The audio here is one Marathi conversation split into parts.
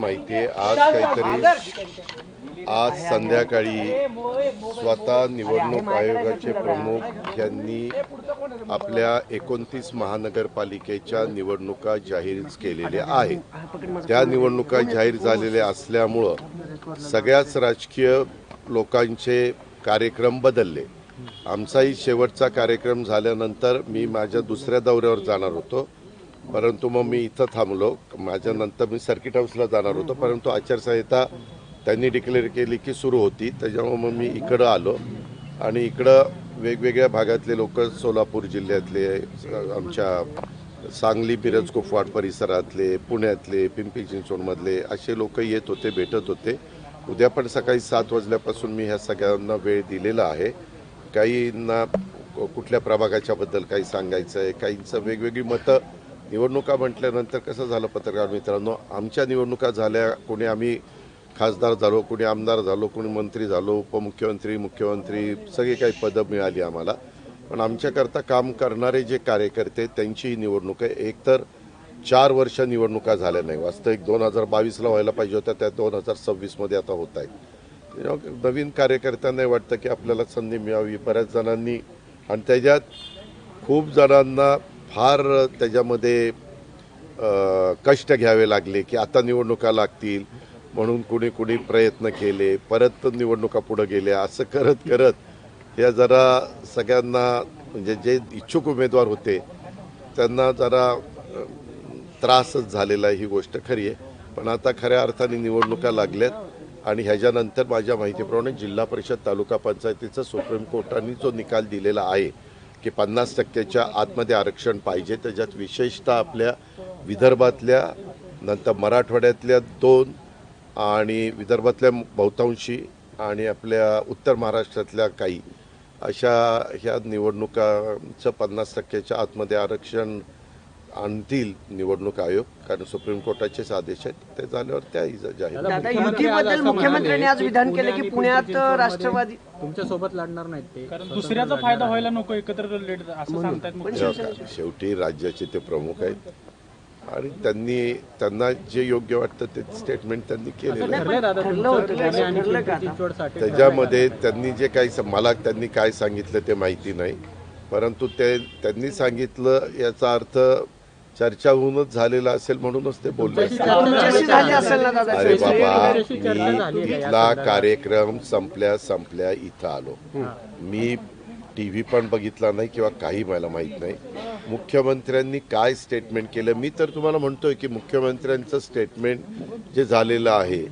माहिती आहे आज काहीतरी आज संध्याकाळी स्वतः निवडणूक आयोगाचे प्रमुख यांनी आपल्या 29 महानगरपालिकेच्या निवडणुका जाहीर केलेल्या आहेत। त्या निवडणुका जाहीर झालेल्या असल्यामुळं सगळ्याच राजकीय लोकांचे कार्यक्रम बदलले। आमचाही शेवटचा कार्यक्रम झाल्यानंतर मी माझ्या दुसऱ्या दौऱ्यावर जाणार होतो, परंतु मग मी इथं थांबलो। माझ्यानंतर मी सर्किट हाऊसला जाणार होतो, परंतु आचारसंहिता त्यांनी डिक्लेअर केली की सुरू होती, त्याच्यामुळे मग मी इकडं आलो आणि इकडं वेगवेगळ्या भागातले लोक, सोलापूर जिल्ह्यातले, आमच्या सांगली मिरज कुपवाड परिसरातले, पुण्यातले, पिंपरी चिंचवडमधले असे लोक येत होते, भेटत होते। उद्या पण सकाळी 7 वाजल्यापासून मी ह्या सगळ्यांना वेळ दिलेला आहे। काहींना कुठल्या प्रभागाच्याबद्दल काही सांगायचं आहे, काहींचं वेगवेगळी मतं। निवडणुका म्हटल्यानंतर कसं झालं पत्रकार मित्रांनो, आमच्या निवडणुका झाल्या, कोणी आम्ही खासदार झालो, कोणी आमदार झालो, कोणी मंत्री झालो, उपमुख्यमंत्री, मुख्यमंत्री, सगळी काही पदं मिळाली आम्हाला। पण आमच्याकरता काम करणारे जे कार्यकर्ते त्यांची ही निवडणूक आहे। एकतर 4 वर्ष निवडणुका झाल्या नाही, वास्तविक 2022ला व्हायला पाहिजे होत्या, त्या 2026मध्ये आता होत आहेत। नवीन कार्यकर्त्यांना वाटतं की आपल्याला संधी मिळावी। बऱ्याच जणांनी आणि त्याच्यात खूप जणांना फार त्याच्यामध्ये कष्ट घ्यावे लागले की आता निवडणुका लागतील म्हणून कुणी कुणी प्रयत्न केले, परत निवडणुका पुढे गेल्या। असं करत करत या जरा सगळ्यांना म्हणजे जे इच्छुक उमेदवार होते त्यांना जरा त्रासच झालेला आहे, ही गोष्ट खरी आहे। पण आता खऱ्या अर्थाने निवडणुका लागल्यात आणि ह्याच्यानंतर माझ्या माहितीप्रमाणे जिल्हा परिषद तालुका पंचायतीचा सुप्रीम कोर्टाने जो निकाल दिलेला आहे की 50%च्या आतमध्ये आरक्षण पाहिजे, त्याच्यात विशेषतः आपल्या विदर्भातल्या, नंतर मराठवाड्यातल्या 2 आणि विदर्भातल्या बहुतांशी आणि आपल्या उत्तर महाराष्ट्रातल्या काही अशा ह्या निवडणुकांचं 50%च्या आतमध्ये आरक्षण आणतील निवडणूक आयोग, कारण सुप्रीम कोर्टाचेच आदेश आहेत। ते झाल्यावर त्याही जाहीर। दादा, युतीबद्दल मुख्यमंत्र्यांनी आज विधान केलं की पुण्यात राष्ट्रवादी तुमच्या सोबत लढणार नाहीत, ते कारण दुसऱ्याचा फायदा व्हायला नको, एकत्र लेट असं सांगतायत। शेवटी राज्याचे ते प्रमुख आहेत आणि त्यांना जे योग्य वाटतं ते स्टेटमेंट त्यांनी केलेलं आहे। त्याच्यामध्ये त्यांनी जे काही मला त्यांनी काय सांगितलं ते माहिती नाही, परंतु त्यांनी सांगितलं याचा अर्थ चर्चा होऊनच झालेला असेल म्हणूनच ते बोलले। अरे बाबा, मी तिथला कार्यक्रम संपल्या इथं आलो, मी TV पण बघितला नाही किंवा काही मला माहीत नाही मुख्यमंत्र्यांनी काय स्टेटमेंट केलं। मी तर तुम्हाला म्हणतोय की मुख्यमंत्र्यांचं स्टेटमेंट जे झालेलं आहे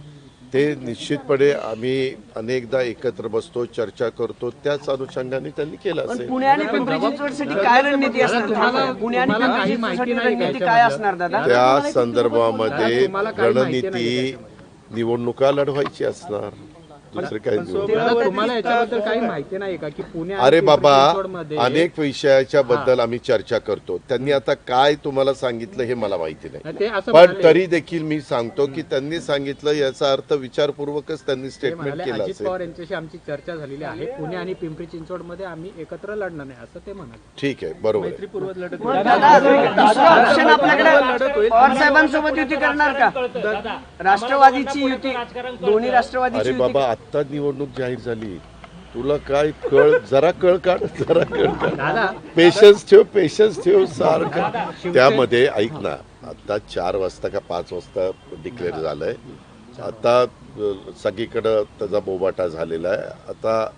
ते निश्चितपणे आम्ही अनेकदा एकत्र बसतो, चर्चा करतो, त्याच अनुषंगाने त्यांनी केलं असेल। पुणे आणि पिंपरी चिंचवडसाठी काय रणनीती असणार? पुणे आणि पिंपरी चिंचवडसाठी रणनीती काय असणार दादा? त्या संदर्भामध्ये रणनीती निवडणुका लढवायची असणार, दुसरं काही तुम्हाला याच्याबद्दल काही माहिती नाही का की पुणे? अरे बाबा, अनेक विषयाच्या बद्दल आम्ही चर्चा करतो, त्यांनी आता काय तुम्हाला सांगितलं हे मला माहिती नाही, पण तरी देखील मी सांगतो की त्यांनी सांगितलं याचा अर्थ विचारपूर्वकच त्यांनी स्टेटमेंट केलं असेल। पवार यांच्याशी आमची चर्चा झालेली आहे, पुणे आणि पिंपरी चिंचवड मध्ये आम्ही एकत्र लढणार नाही असं ते म्हणाले। ठीक आहे, बरोबर आहे। पवार साहेबांसोबत युती करणार का? राष्ट्रवादीची युती, दोन्ही राष्ट्रवादी। अरे बाबा, आत्ता निवडणूक जाहीर झाली, तुला काय कळ, जरा कळ काढ, जरा कळ काढ, पेशन्स ठेव सारखं। त्यामध्ये ऐक ना, आता 4 वाजता का 5 वाजता डिक्लेअर झालंय, आता सगळीकडं त्याचा बोबाटा झालेला आहे। आता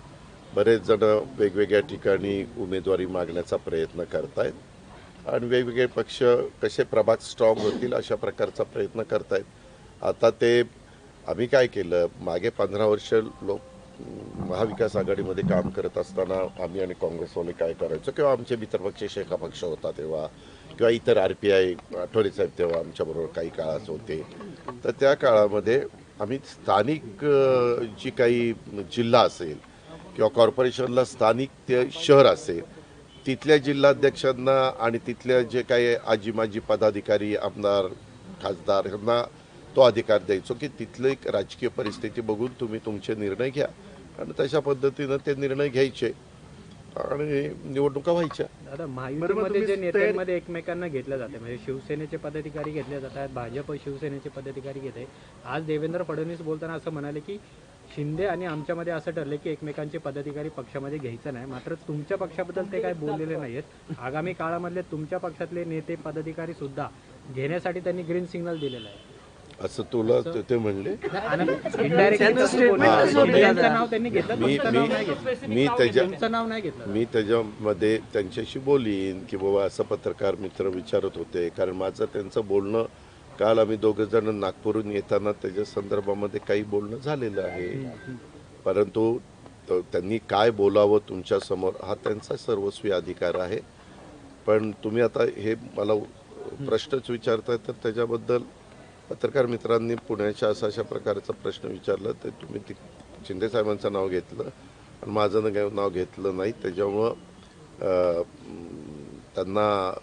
बरेच जण वेगवेगळ्या ठिकाणी उमेदवारी मागण्याचा प्रयत्न करतायत आणि वेगवेगळे पक्ष कसे प्रभाग स्ट्रॉंग होतील अशा प्रकारचा प्रयत्न करतायत। आता ते आम्ही काय केलं, मागे 15 वर्ष लोक महाविकास आघाडीमध्ये काम करत असताना आम्ही आणि काँग्रेसवाले काय करायचो, किंवा आमचे मित्रपक्ष शेका पक्ष होता तेव्हा, किंवा इतर RPI आठवले साहेब तेव्हा आमच्याबरोबर काही काळाच होते, तर त्या काळामध्ये आम्ही स्थानिक जी काही जिल्हा असेल किंवा कॉर्पोरेशनला स्थानिक ते शहर असेल, तिथल्या जिल्हाध्यक्षांना आणि तिथल्या जे काही आजी माजी पदाधिकारी, आमदार, खासदार यांना तो अधिकार द्यायचो की तिथली राजकीय परिस्थिती बघून तुम्ही तुमचे निर्णय घ्या आणि तशा पद्धतीनं ते निर्णय घ्यायचे। आणि निवडणुका व्हायच्या. दादा, महायुतीमध्ये जे नेत्यांमध्ये एकमेकांना घेतलं जाते, म्हणजे शिवसेनेचे पदाधिकारी घेतले जातात, भाजप शिवसेनेचे पदाधिकारी घेत आहे. आज देवेंद्र फडणवीस बोलताना असं म्हणाले की शिंदे आणि आमच्यामध्ये असं ठरले की एकमेकांचे पदाधिकारी पक्षामध्ये घ्यायचं नाही. मात्र तुमच्या पक्षाबद्दल ते काय बोललेले नाहीत. आगामी काळामधले तुमच्या पक्षातले नेते पदाधिकारी सुद्धा घेण्यासाठी त्यांनी ग्रीन सिग्नल दिलेलं आहे. असं तुला ते म्हणले? नाव त्यांनी घेतलं, तुमचं नाव नाही घेतलं. तुमचं नाव नाही घेतलं. मी त्याच्यामध्ये त्यांच्याशी बोलीन की बाबा असं पत्रकार मित्र विचारत होते, कारण माझं त्यांचं बोलणं काल आम्ही दोघं जण नागपूरहून येताना त्याच्या संदर्भामध्ये काही बोलणं झालेलं आहे. परंतु त्यांनी काय बोलावं तुमच्या समोर हा त्यांचा सर्वस्वी अधिकार आहे. पण तुम्ही आता हे मला प्रश्नच विचारताय, तर त्याच्याबद्दल पत्रकार मित्रांनी पुण्याच्या अशा प्रकारचा प्रश्न विचारला तर तुम्ही शिंदे साहेबांचं नाव घेतलं आणि माझं नाव घेतलं नाही. त्याच्यामुळं त्यांना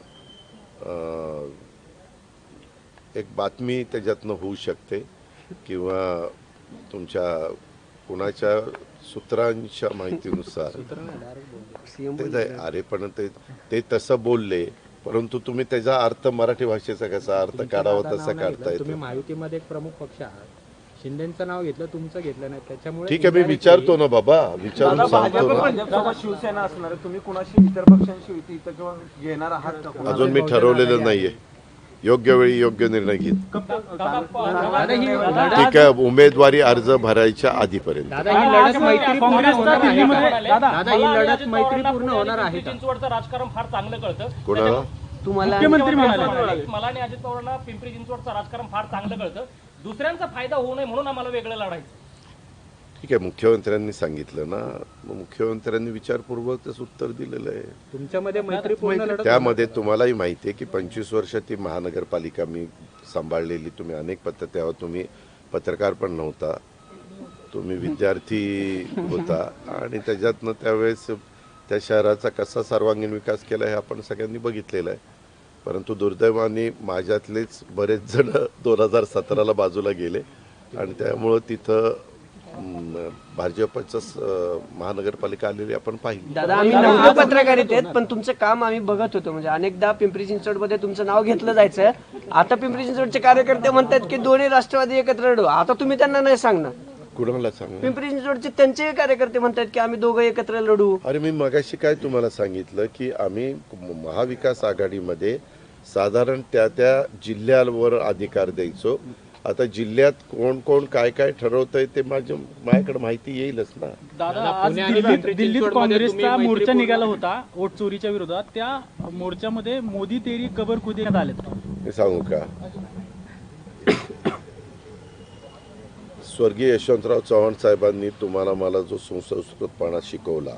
एक बातमी त्याच्यातनं होऊ शकते किंवा तुमच्या कुणाच्या सूत्रांच्या माहितीनुसार अरे पण ते तसं बोलले, परंतु तुम्ही त्याचा अर्थ मराठी भाषेचा कसा अर्थ काढावा तसा काढताय. तुम्ही महायुतीमध्ये एक प्रमुख पक्ष आहात, शिंदेचं नाव घेतलं, तुमचं घेतलं नाही, त्याच्यामुळे ठीक आहे मी विचारतो ना बाबा, विचारून सांगतो ना. शिवसेना असणार तुम्ही कुणाशी इतर पक्षांशी युती किंवा घेणार आहात का? अजून मी ठरवलेलं नाहीये. योग्य वेळी योग्य निर्णय घेईन. ठीक आहे, उमेदवारी अर्ज भरायच्या आधीपर्यंत. दादा, ही लढत मैत्रीपूर्ण होणार आहे का? दादा, ही लढत मैत्रीपूर्ण होणार आहे का? चिंचवडचं राजकारण फार चांगलं कळतं कोणाला? तुम्हाला मला आणि अजित पवारांना पिंपरी चिंचवडचं राजकारण फार चांगलं कळतं. दुसऱ्यांचा फायदा होऊ नये म्हणून आम्हाला वेगळं लढायचं. ठीक आहे, मुख्यमंत्र्यांनी सांगितलं ना, मग मुख्यमंत्र्यांनी विचारपूर्वकच उत्तर दिलेलं आहे. तुमच्यामध्ये मैत्रीपूर्ण लढत त्यामध्ये तुम्हालाही माहिती आहे की 25 वर्ष ती महानगरपालिका मी सांभाळलेली. तुम्ही अनेक तेव्हा तुम्ही पत्रकार पण नव्हता, तुम्ही विद्यार्थी होता आणि त्याच्यातनं त्यावेळेस त्या शहराचा कसा सर्वांगीण विकास केला हे आपण सगळ्यांनी बघितलेलं आहे. परंतु दुर्दैवाने माझ्यातलेच बरेच जण 2017ला बाजूला गेले आणि त्यामुळं तिथं भाजपच महानगरपालिका आलेली आपण पाहिली. दादा, आम्ही नव्हते पत्रकारित आहेत, पण तुमचं काम आम्ही बघत होतो. म्हणजे अनेकदा पिंपरी चिंचवडमध्ये तुमचं नाव घेतलं जायचं. आता पिंपरी चिंचवडचे कार्यकर्ते म्हणतात की दोन्ही राष्ट्रवादी एकत्र लढू. आता तुम्ही त्यांना नाही सांगणार? कुणाला सांग? पिंपरी चिंचवडचे त्यांचे कार्यकर्ते म्हणतात की आम्ही दोघं एकत्र लढू. अरे मी मगाशी काय तुम्हाला सांगितलं की आम्ही महाविकास आघाडीमध्ये साधारण त्या जिल्ह्यावर अधिकार द्यायचो. आता जिल्ह्यात कोण कोण काय काय ठरवतंय ते माझ्याकडे माहिती येईलच ना. दादा, आज दिल्लीत काँग्रेसचा मोर्चा निघाला होता वोट चोरीच्या विरोधात. त्या मोर्चामध्ये मोदी तेरी कबर खुदेण्यात आलेत. मी सांगू का, स्वर्गीय यशवंतराव चव्हाण साहेबांनी तुम्हाला मला जो सुसंस्कृतपणा शिकवला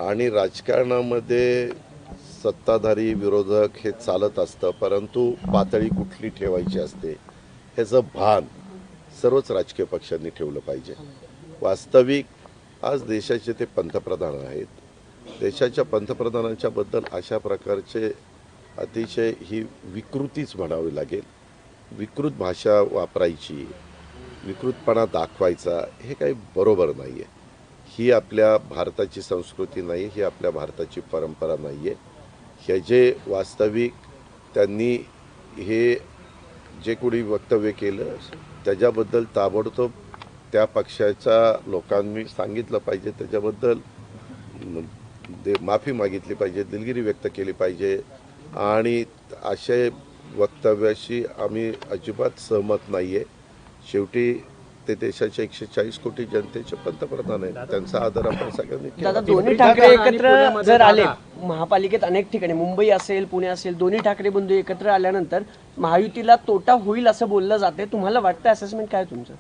आणि राजकारणामध्ये सत्ताधारी विरोधक हे चालत असतं, परंतु पातळी कुठली ठेवायची असते ह्याचं भान सर्वच राजकीय पक्षांनी ठेवलं पाहिजे. वास्तविक आज देशाचे ते पंतप्रधान आहेत. देशाच्या पंतप्रधानांच्या बद्दल अशा प्रकारचे अतिशय ही विकृतीच म्हणावी लागेल, विकृत भाषा वापरायची, विकृतपणा दाखवायचा हे काही बरोबर नाही आहे. ही आपल्या भारताची संस्कृती नाही, ही आपल्या भारताची परंपरा नाही आहे. हे जे वास्तविक त्यांनी हे जे कोणी वक्तव्य केलं त्याच्याबद्दल ताबडतोब त्या पक्षाच्या लोकांनी सांगितलं पाहिजे, त्याच्याबद्दल माफी मागितली पाहिजे, दिलगिरी व्यक्त केली पाहिजे. आणि अशा वक्तव्याशी आम्ही अजिबात सहमत नाही आहे. शेवटी ते देशाच्या 140 कोटी जनतेचे पंतप्रधान आहेत, त्यांचा आदर आपण सगळ्यांनी केला. दादा, दोन्ही ठाकरे एकत्र जर आले महापालिकेत, अनेक ठिकाणी मुंबई असेल पुणे असेल, दोन्ही ठाकरे बंधू एकत्र आल्यानंतर महायुतीला तोटा होईल असं बोललं जाते. तुम्हाला वाटतं असेसमेंट काय तुमचं?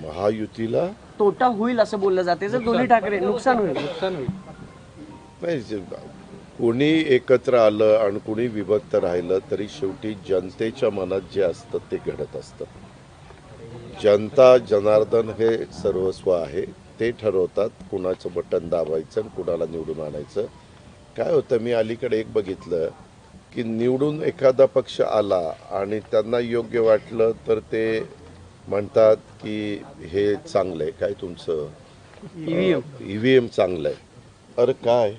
महायुतीला तोटा होईल असं बोललं जाते जर दोन्ही ठाकरे, नुकसान होईल. नाही, कोणी एकत्र आलं आणि कोणी विभक्त राहिलं तरी शेवटी जनतेच्या मनात जे असतं ते घडत असतं. जनता जनार्दन हे सर्वस्व आहे, ते ठरवतात कुणाचं बटन दाबायचं आणि कुणाला निवडून आणायचं. काय होतं, मी अलीकडे एक बघितलं की निवडून एखादा पक्ष आला आणि त्यांना योग्य वाटलं तर ते म्हणतात की हे चांगलं आहे, काय तुमचं ईव्हीएम चांगलं आहे. अरे काय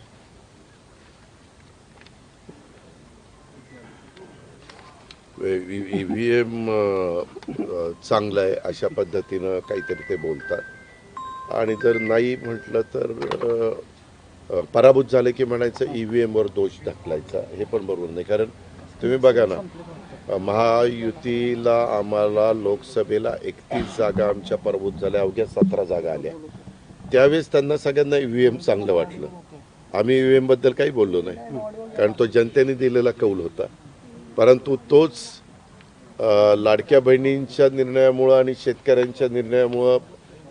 ईव्हीएम चांगलं आहे अशा पद्धतीनं काहीतरी ते बोलतात आणि जर नाही म्हटलं तर पराभूत झाले की म्हणायचं ईव्हीएमवर दोष ढकलायचा, हे पण बरोबर नाही. कारण तुम्ही बघा ना, महायुतीला आम्हाला लोकसभेला 31 जागा आमच्या पराभूत झाल्या, अवघ्या 17 जागा आल्या. त्यावेळेस त्यांना सगळ्यांना ईव्हीएम चांगलं वाटलं. आम्ही ईव्हीएम बद्दल काही बोललो नाही, कारण तो जनतेने दिलेला कौल होता. परंतु तोच लाडक्या बहिणींच्या निर्णयामुळं आणि शेतकऱ्यांच्या निर्णयामुळं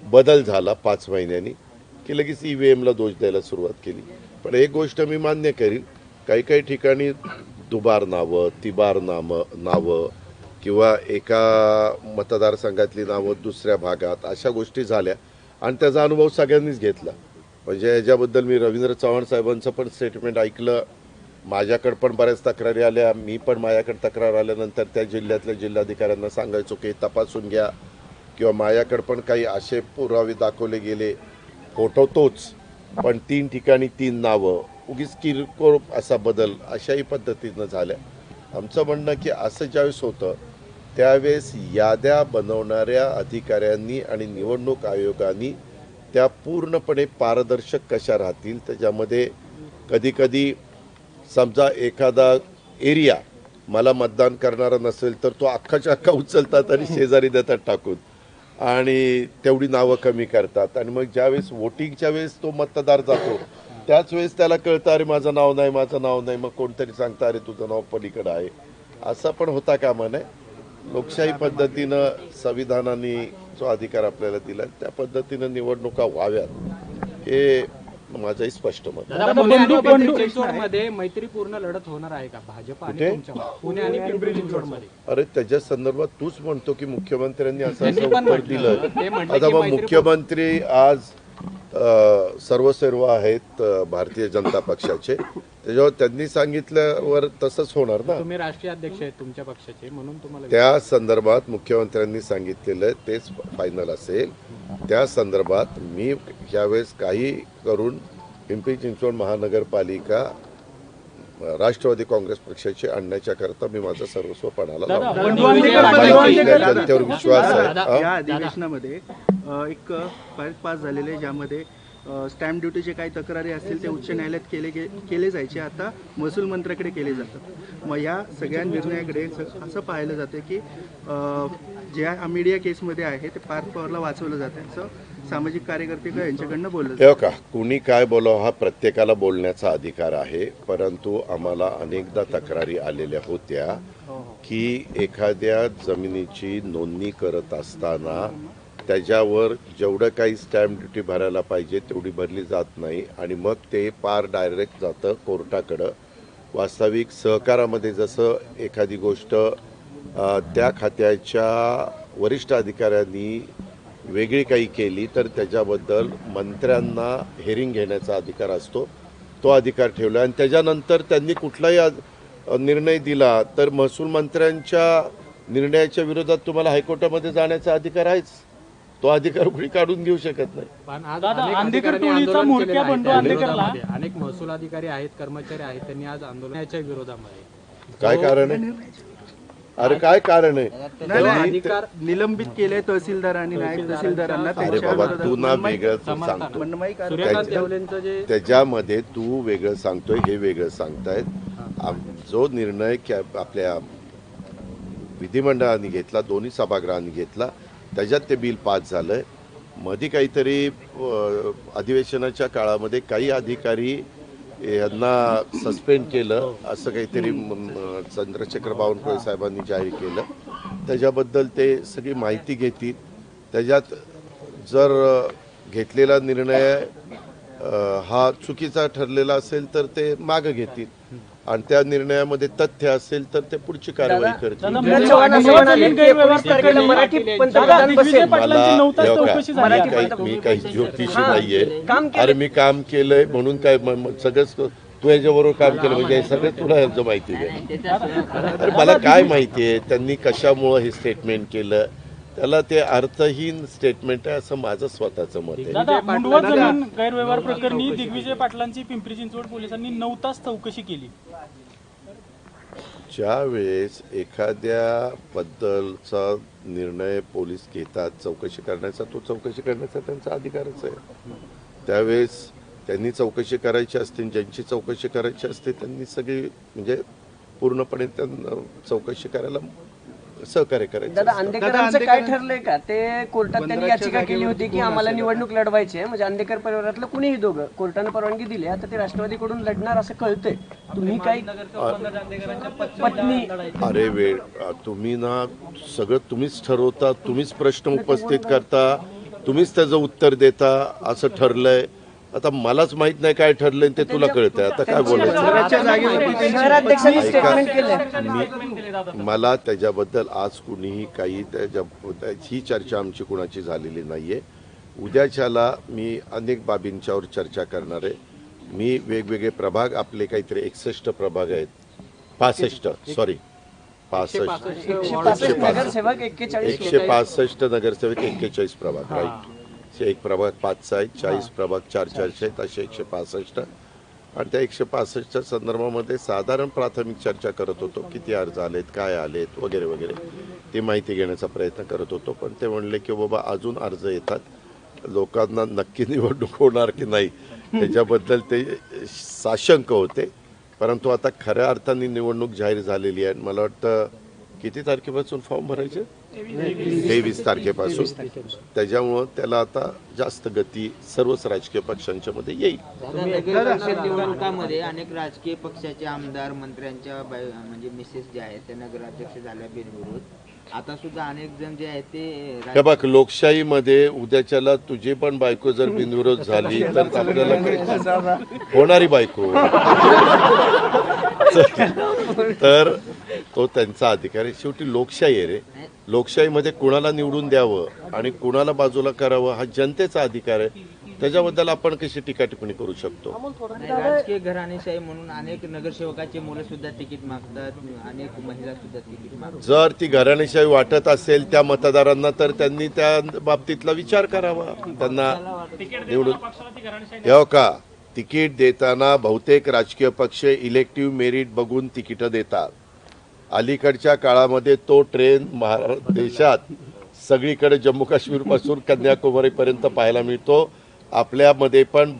बदल झाला 5 महिन्यांनी की लगेच ईव्हीएमला दोष द्यायला सुरुवात केली. पण एक गोष्ट मी मान्य करीन, काही काही ठिकाणी दुबार नावं, तिबार नावं किंवा एका मतदारसंघातली नावं दुसऱ्या भागात अशा गोष्टी झाल्या आणि त्याचा अनुभव सगळ्यांनीच घेतला. म्हणजे याच्याबद्दल मी रवींद्र चव्हाण साहेबांचं पण स्टेटमेंट ऐकलं. माझ्याकडे पण बऱ्याच तक्रारी आल्या. मी पण माझ्याकडे तक्रार आल्यानंतर त्या जिल्ह्यातल्या जिल्हाधिकाऱ्यांना सांगायचो की तपासून घ्या, किंवा माझ्याकडे पण काही असे पुरावे दाखवले गेले, फोटो तोच पण 3 ठिकाणी 3 नावं, उगीच किरकोळ असा बदल, अशाही पद्धतीनं झाल्या. आमचं म्हणणं की असं ज्यावेळेस होतं त्यावेळेस याद्या बनवणाऱ्या अधिकाऱ्यांनी आणि निवडणूक आयोगाने त्या पूर्णपणे पारदर्शक कशा राहतील, त्याच्यामध्ये कधीकधी समजा एखादा एरिया मला मतदान करणारा नसेल तर तो अख्खाच्या अख्खा उचलतात आणि शेजारी देतात टाकून आणि तेवढी नावं कमी करतात. आणि मग ज्यावेळेस वोटिंगच्या वेळेस तो मतदार जातो त्याच वेळेस त्याला कळतं अरे माझं नाव नाही, मग कोणतरी सांगतं अरे तुझं नाव पलीकडं आहे. असं पण होता कामा नये. लोकशाही पद्धतीनं संविधानाने जो अधिकार आपल्याला दिला त्या पद्धतीनं निवडणुका व्हाव्यात हे माझंही स्पष्ट मत. पुणे आणि पिंपरी चिंचवडमध्ये मैत्रीपूर्ण लढत होणार आहे का भाजप आणि तुमच्या? पुणे आणि पिंपरी चिंचवडमध्ये अरे त्याच्या संदर्भात तूच म्हणतो की मुख्यमंत्र्यांनी असं त्यांनी पण उत्तर म्हटलं. दिलं. ते म्हटले आता की मग मैत्री- मुख्यमंत्री आज सर्व आहेत भारतीय जनता पक्षाचे, त्याच्यावर त्यांनी सांगितल्यावर तसंच होणार ना. तुम्ही राष्ट्रीय अध्यक्ष आहेत तुमच्या पक्षाचे, म्हणून तुम्हाला त्या संदर्भात मुख्यमंत्र्यांनी सांगितलेलं तेच फायनल असेल. त्या संदर्भात मी यावेळेस काही करून पिंपरी चिंचवड महानगरपालिका राष्ट्रवादी काँग्रेस पक्षाची आणण्याच्या करता मी माझं सर्वस्व पणाला लावतो. जनतेवर विश्वास आहे. या अधिवेशनामध्ये एक पास झालेले ज्यामध्ये स्टॅम्प ड्युटीचे काही तक्रारी असतील ते उच्च न्यायालयात केले जायचे, आता महसूल मंत्र्याकडे केले जातात. मग या सगळ्या निर्णयाकडे असं पाहिलं जातं की ज्या मीडिया केसमध्ये आहे ते पार्थ पवारला वाचवलं जातं, असं सामाजिक कार्यकर्ते यांच्याकडनं बोललं जातं. हे का कुणी काय बोलावं हा प्रत्येकाला बोलण्याचा अधिकार आहे. परंतु आम्हाला अनेकदा तक्रारी आलेल्या होत्या की एखाद्या जमिनीची नोंदणी करत असताना त्याच्यावर जेवढं काही स्टॅम्प ड्युटी भरायला पाहिजे तेवढी भरली जात नाही आणि मग ते पार डायरेक्ट जातं कोर्टाकडं. वास्तविक सहकारामध्ये जसं एखादी गोष्ट त्या खात्याच्या वरिष्ठ अधिकाऱ्यांनी वेगळी काही केली तर त्याच्याबद्दल मंत्र्यांना हेरिंग घेण्याचा अधिकार असतो, तो अधिकार ठेवला. आणि त्याच्यानंतर त्यांनी कुठलाही निर्णय दिला तर महसूल मंत्र्यांच्या निर्णयाच्या विरोधात तुम्हाला हायकोर्टामध्ये जाण्याचा अधिकार आहेच. तो अधिकार कुणी काढून घेऊ शकत नाही. पण आज दादा, अनेक आंदेकर अधिकाऱ्यांनी टोळीचा आंदोलन म्होरक्या केलेलं आहे. बनतो त्या आंदेकरला. विरोधामध्ये अनेक महसूल अधिकारी आहेत, कर्मचारी आहेत, त्यांनी आज आंदोलनाच्या विरोधामध्ये काय कारण आहे? अरे काय कारण आहे? त्यांनी अधिकार निलंबित केले तहसीलदारांनी, नायब तहसीलदारांना. अरे बाबा तू ना वेगळं सांगतो, मनमाई कारवाई सूर्यकांत येवलेंचं जे त्याच्यामध्ये तू वेगळं सांगतोय, हे वेगळं सांगतायत. जो निर्णय आपल्या विधिमंडळाने घेतला, दोन्ही सभागृहांनी घेतला, त्याच्यात ते बिल पास झालंय. मध्ये काहीतरी अधिवेशनाच्या काळामध्ये काही अधिकारी यांना सस्पेंड केलं असं काहीतरी चंद्रशेखर बावनकुळे साहेबांनी जाहीर केलं. त्याच्याबद्दल ते सगळी माहिती घेतील. त्याच्यात जर घेतलेला निर्णय हा चुकीचा ठरलेला असेल तर ते मागं घेतील आणि त्या निर्णयामध्ये तथ्य असेल तर ते पुढची कारवाई करतील. चव्हाण असं म्हणाले की 19 तारखेला मराठी पंतप्रधान बसेल. मला चौकशी झाली आहे. मी काही ज्योतिषी नाहीये. अरे मी काम केलंय म्हणून काय सगळंच तू याच्याबरोबर काम केलं म्हणजे हे सगळं तुला याचं माहिती आहे. अरे मला काय माहिती आहे त्यांनी कशामुळं हे स्टेटमेंट केलं, त्याला ते अर्थहीन स्टेटमेंट आहे असं माझं स्वतःचं मत आहे. दादा, मुंडवा जमीन गैरव्यवहार प्रकरणी दिग्विजय पाटलांची पिंपरी चिंचवड पोलिसांनी 9 तास चौकशी केली. ज्या वेळेस एखाद्या बद्दलचा निर्णय पोलीस घेतात चौकशी करण्याचा, तो चौकशी करण्याचा त्यांचा अधिकारच आहे. त्यावेळेस त्यांनी चौकशी करायची असते, ज्यांची चौकशी करायची असते त्यांनी सगळी म्हणजे पूर्णपणे त्यांना चौकशी करायला सहकार्य करायचं. दादा, अंधेकरांचं काय ठरलंय का? ते कोर्टात त्यांनी याचिका केली होती की आम्हाला निवडणूक लढवायची आहे, म्हणजे अंधेकर परिवारातलं कुणीही दोघं, कोर्टानं परवानगी दिली. आता ते राष्ट्रवादीकडून लढणार असं कळतंय. तुम्ही काही पत्नी अरे वेळ, तुम्ही ना सगळं तुम्हीच ठरवता, तुम्हीच प्रश्न उपस्थित करता, तुम्हीच त्याचं उत्तर देता. असं ठरलंय. आता मलाच माहित नाही काय ठरलंय ते तुला कळतंय. आता काय बोलायचं? शहराध्यक्षांनी स्टेटमेंट केलं. मला त्याच्याबद्दल आज कुणीही काही ही चर्चा आमची कुणाची झालेली नाहीये. उद्याच्याला मी अनेक बाबींच्यावर चर्चा करणार आहे. मी वेगवेगळे प्रभाग, आपले काहीतरी 61 प्रभाग आहेत, 65 नगरसेवक 165 नगरसेवक, 41 प्रभाग, राईट. एक प्रभाग 5चा आहे, 40 प्रभाग 4 आहेत, असे 165. आणि त्या 165च्या संदर्भामध्ये साधारण प्राथमिक चर्चा करत होतो. किती अर्ज आलेत, काय आलेत वगैरे वगैरे ती माहिती घेण्याचा प्रयत्न करत होतो. पण ते म्हणले की बाबा अजून अर्ज येतात, लोकांना नक्की निवडणूक होणार की नाही त्याच्याबद्दल ते साशंक होते. परंतु आता खऱ्या अर्थाने निवडणूक जाहीर झालेली आहे. मला वाटतं किती तारखेपासून फॉर्म भरायचे? 23 तारखेपासून. त्याच्यामुळं त्याला आता जास्त गती सर्वच राजकीय पक्षांच्या मध्ये येईल. निवडणुकांमध्ये अनेक राजकीय पक्षाचे आमदार, मंत्र्यांच्या म्हणजे मिसेस जे आहेत त्या नगराध्यक्ष झाल्या बिनविरोध. आता सुद्धा अनेक जण जे आहेत ते हे बघ, लोकशाहीमध्ये उद्याच्याला तुझी पण बायको जर बिनविरोध झाली तर आपल्याला होणारी बायको तर तो त्यांचा अधिकार आहे. शेवटी लोकशाही आहे रे. लोकशाहीमध्ये कुणाला निवडून द्यावं आणि कुणाला बाजूला करावं हा जनतेचा अधिकार आहे. त्याच्याबद्दल आपण कशी टीका टिप्पणी करू शकतो? राजकीय घराणेशाही म्हणून अनेक नगरसेवकाची मुलं सुद्धा तिकीट मागतात, अनेक महिला सुद्धा तिकीट मागतात. जर ती घराणेशाही वाटत असेल त्या मतदारांना तर त्यांनी त्या बाबतीतला विचार करावा. त्यांना निवडून हो का? तिकीट देताना बहुतेक राजकीय पक्ष इलेक्टिव्ह मेरिट बघून तिकीटं देतात. अलीकडच्या काळामध्ये तो ट्रेंड देशात सगळीकडे जम्मू काश्मीर पासून कन्याकुमारीपर्यंत पाहायला मिळतो. आपल्यामध्ये पण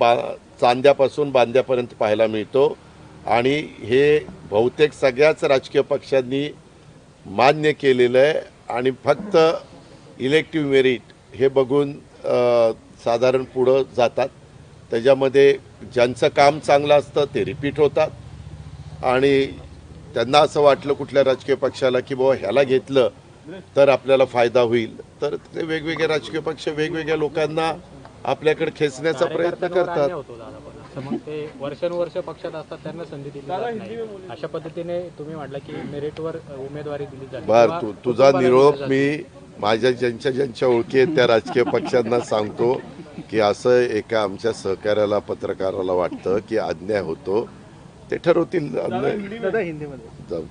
चांद्यापासून बांद्यापर्यंत पाहायला मिळतो. आणि हे बहुतेक सगळ्याच राजकीय पक्षांनी मान्य केलेलं आहे. आणि फक्त इलेक्टिव्ह मेरिट हे बघून साधारण पुढं जातात. त्याच्यामध्ये ज्यांचं काम चांगलं असतं ते रिपीट होतात आणि त्यांना असं वाटलं कुठल्या राजकीय पक्षाला की बाबा ह्याला घेतलं तर आपल्याला फायदा होईल, तर ते वेगवेगळे राजकीय पक्ष वेगवेगळ्या लोकांना आपल्याकडे खेचण्याचा प्रयत्न करतात. मग ते वर्षानुवर्ष पक्षात असतात त्यांना संधी दिली जात नाही. अशा पद्धतीने तुम्ही म्हटलं की मेरिटवर उमेदवारी दिली जाते. बर, तुझा निरोप मी माझ्या ज्यांच्या ओळखी आहेत त्या राजकीय पक्षांना सांगतो की असं एका आमच्या सहकार्याला पत्रकाराला वाटतं की अन्याय होतो. ते ठरवतील. जाऊ